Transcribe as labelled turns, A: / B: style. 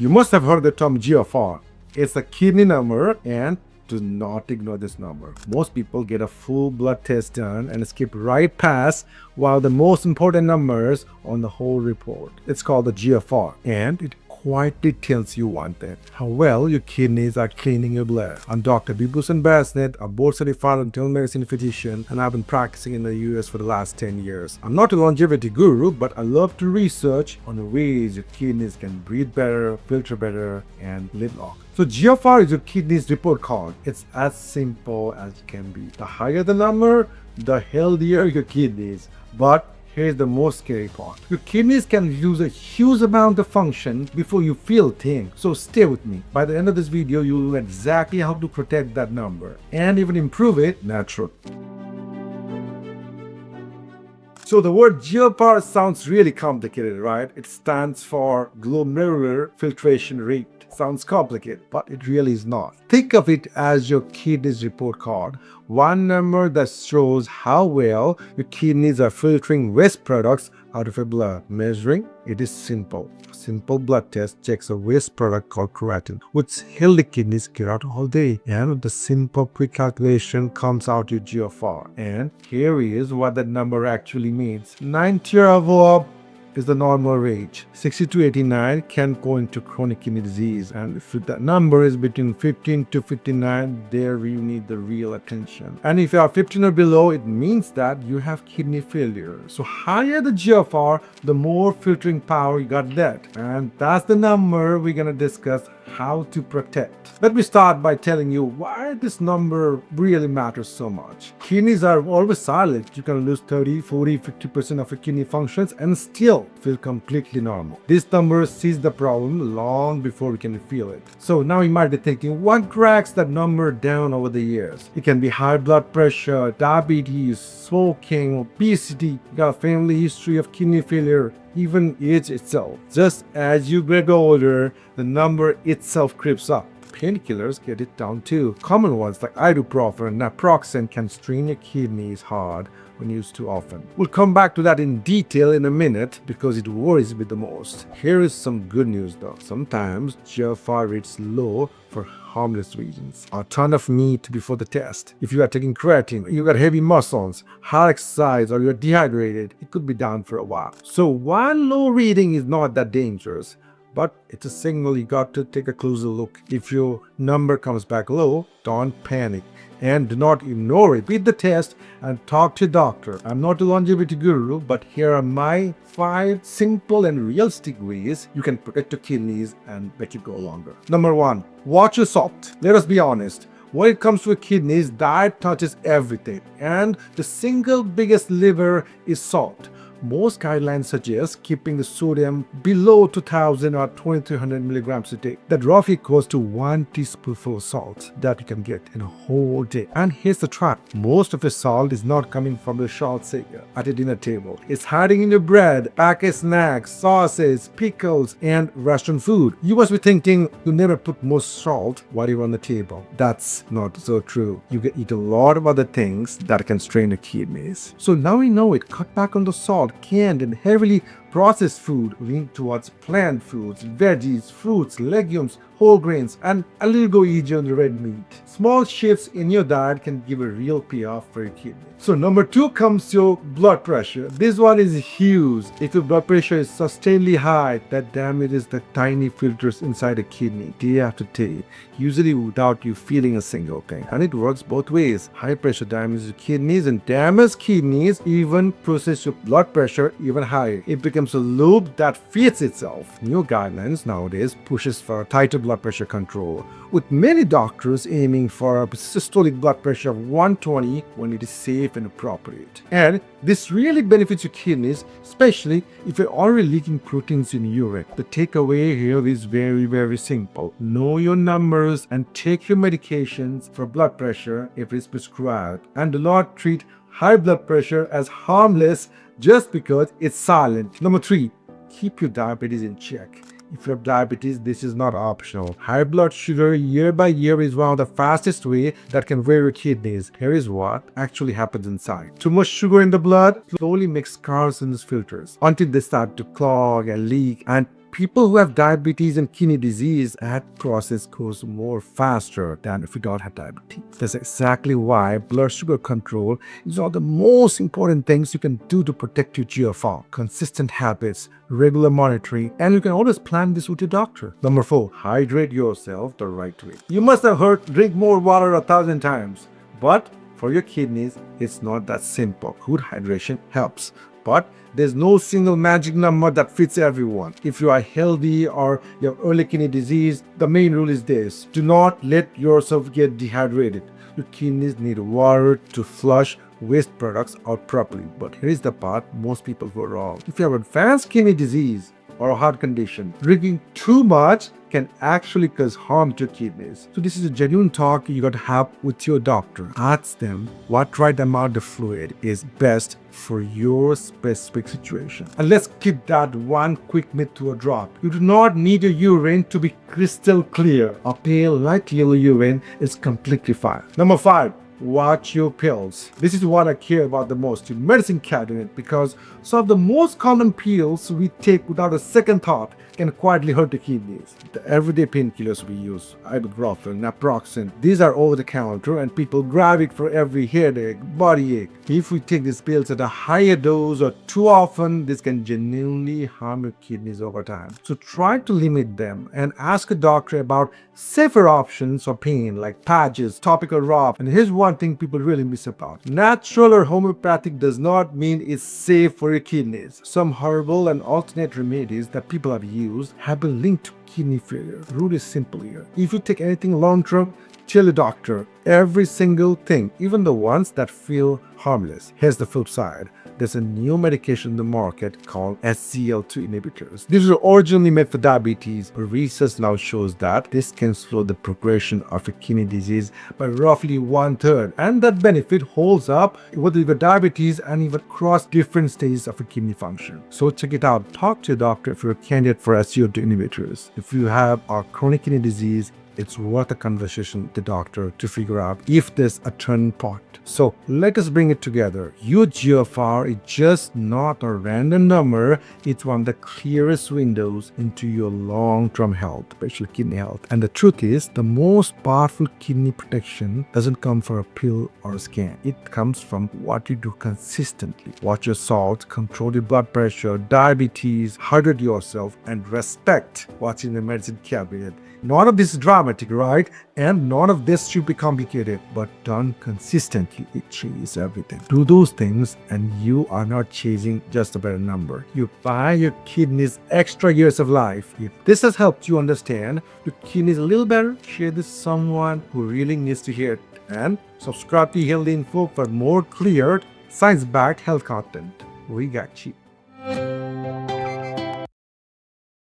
A: You must have heard the term GFR. It's a kidney number, and do not ignore this number. Most people get a full blood test done and skip right past while the most important numbers on the whole report. It's called the GFR, and it quietly tells you one thing: how well your kidneys are cleaning your blood. I'm Dr. Bibhushan Basnet, a board-certified internal medicine physician, and I've been practicing in the US for the last 10 years. I'm not a longevity guru, but I love to research on the ways your kidneys can breathe better, filter better, and live long. So GFR is your kidneys report card. It's as simple as it can be. The higher the number, the healthier your kidneys. But here's the most scary part. Your kidneys can lose a huge amount of function before you feel things. So stay with me. By the end of this video, you'll know exactly how to protect that number and even improve it naturally. So the word GFR sounds really complicated, right? It stands for glomerular filtration rate. Sounds complicated, but it really is not. Think of it as your kidneys report card. One number that shows how well your kidneys are filtering waste products out of your blood. Measuring it is simple. A simple blood test checks a waste product called creatinine, which healthy kidneys get out all day. And the simple quick calculation comes out your GFR. And here is what that number actually means. 90 or above is the normal range. 60 to 89 can go into chronic kidney disease, and if that number is between 15 to 59, there you need the real attention. And if you are 15 or below, it means that you have kidney failure. So higher the GFR, the more filtering power you got that. And that's the number we're gonna discuss how to protect. Let me start by telling you why this number really matters so much. Kidneys are always silent. You can lose 30, 40, 50% of your kidney functions and still feel completely normal. This number sees the problem long before we can feel it. So now you might be thinking, what drags that number down over the years? It can be high blood pressure, diabetes, smoking, obesity, you got a family history of kidney failure, even age itself. Just as you get older, the number itself creeps up. Painkillers get it down too. Common ones like ibuprofen and naproxen can strain your kidneys hard when used too often. We'll come back to that in detail in a minute because it worries me the most. Here is some good news though. Sometimes GFR rates low for harmless reasons. A ton of meat before the test. If you are taking creatine, you got heavy muscles, hard exercise, or you're dehydrated, it could be down for a while. So one low reading is not that dangerous, but it's a signal you got to take a closer look. If your number comes back low, don't panic and do not ignore it. Read the test and talk to your doctor. I'm not a longevity guru, but here are my 5 simple and realistic ways you can protect your kidneys and make it go longer. Number 1, watch your salt. Let us be honest. When it comes to your kidneys, diet touches everything, and the single biggest lever is salt. Most guidelines suggest keeping the sodium below 2000 or 2300 milligrams a day. That roughly equals to 1 teaspoonful of salt that you can get in a whole day. And here's the trap. Most of your salt is not coming from the salt shaker at a dinner table. It's hiding in your bread, packaged snacks, sauces, pickles, and restaurant food. You must be thinking you never put more salt while you're on the table. That's not so true. You can eat a lot of other things that can strain your kidneys. So now we know it. Cut back on the salt. Canned and heavily processed food, lean towards plant foods, veggies, fruits, legumes, whole grains, and a little go easy on the red meat. Small shifts in your diet can give a real payoff for your kidney. So number 2 comes your blood pressure. This one is huge. If your blood pressure is sustainably high, that damages the tiny filters inside a kidney day after day, usually without you feeling a single thing. And it works both ways. High pressure damages your kidneys, and damaged kidneys even process your blood pressure even higher. It becomes a loop that feeds itself. New guidelines nowadays pushes for tighter blood pressure control, with many doctors aiming for a systolic blood pressure of 120 when it is safe and appropriate. And this really benefits your kidneys, especially if you're already leaking proteins in urine. The takeaway here is very, very simple. Know your numbers and take your medications for blood pressure if it's prescribed, and do not treat high blood pressure as harmless just because it's silent. Number 3, keep your diabetes in check. If you have diabetes, this is not optional. High blood sugar year by year is one of the fastest way that can wear your kidneys. Here is what actually happens inside. Too much sugar in the blood slowly makes scars in these filters until they start to clog and leak, and people who have diabetes and kidney disease, that process goes more faster than if you don't have diabetes. That's exactly why blood sugar control is one of the most important things you can do to protect your GFR. Consistent habits, regular monitoring, and you can always plan this with your doctor. Number 4, hydrate yourself the right way. You must have heard drink more water 1,000 times, but for your kidneys, it's not that simple. Good hydration helps, but there's no single magic number that fits everyone. If you are healthy or you have early kidney disease, the main rule is this: do not let yourself get dehydrated. Your kidneys need water to flush waste products out properly. But here is the part most people go wrong. If you have advanced kidney disease or a heart condition, drinking too much can actually cause harm to your kidneys. So this is a genuine talk you got to have with your doctor. Ask them what right amount of fluid is best for your specific situation. And let's keep that one quick myth to a drop. You do not need your urine to be crystal clear. A pale light yellow urine is completely fine. Number 5, watch your pills. This is what I care about the most, your medicine cabinet, because some of the most common pills we take without a second thought can quietly hurt the kidneys. The everyday painkillers we use, ibuprofen, naproxen, these are over the counter and people grab it for every headache, body ache. If we take these pills at a higher dose or too often, this can genuinely harm your kidneys over time. So try to limit them and ask a doctor about safer options for pain like patches, topical rub. And here's one thing people really miss about. Natural or homeopathic does not mean it's safe for your kidneys. Some herbal and alternate remedies that people have used have been linked to kidney failure. The rule is simple here. If you take anything long term, tell the doctor every single thing, even the ones that feel harmless. Here's the flip side. There's a new medication in the market called SGLT2 inhibitors. These were originally made for diabetes, but research now shows that this can slow the progression of a kidney disease by roughly 1/3. And that benefit holds up whether you have diabetes and even across different stages of a kidney function. So check it out. Talk to your doctor if you're a candidate for SGLT2 inhibitors. If you have a chronic kidney disease, it's worth a conversation with the doctor to figure out if there's a turning point. So let us bring it together. Your GFR is just not a random number. It's one of the clearest windows into your long-term health, especially kidney health. And the truth is, the most powerful kidney protection doesn't come from a pill or a scan. It comes from what you do consistently. Watch your salt, control your blood pressure, diabetes, hydrate yourself, and respect what's in the medicine cabinet. None of this is dramatic, right? And none of this should be complicated, but done consistently, it changes everything. Do those things and you are not chasing just a better number. You buy your kidneys extra years of life. If this has helped you understand your kidneys a little better, share this with someone who really needs to hear it. And subscribe to eHealthyinfo for more clear, science-backed health content. We got you.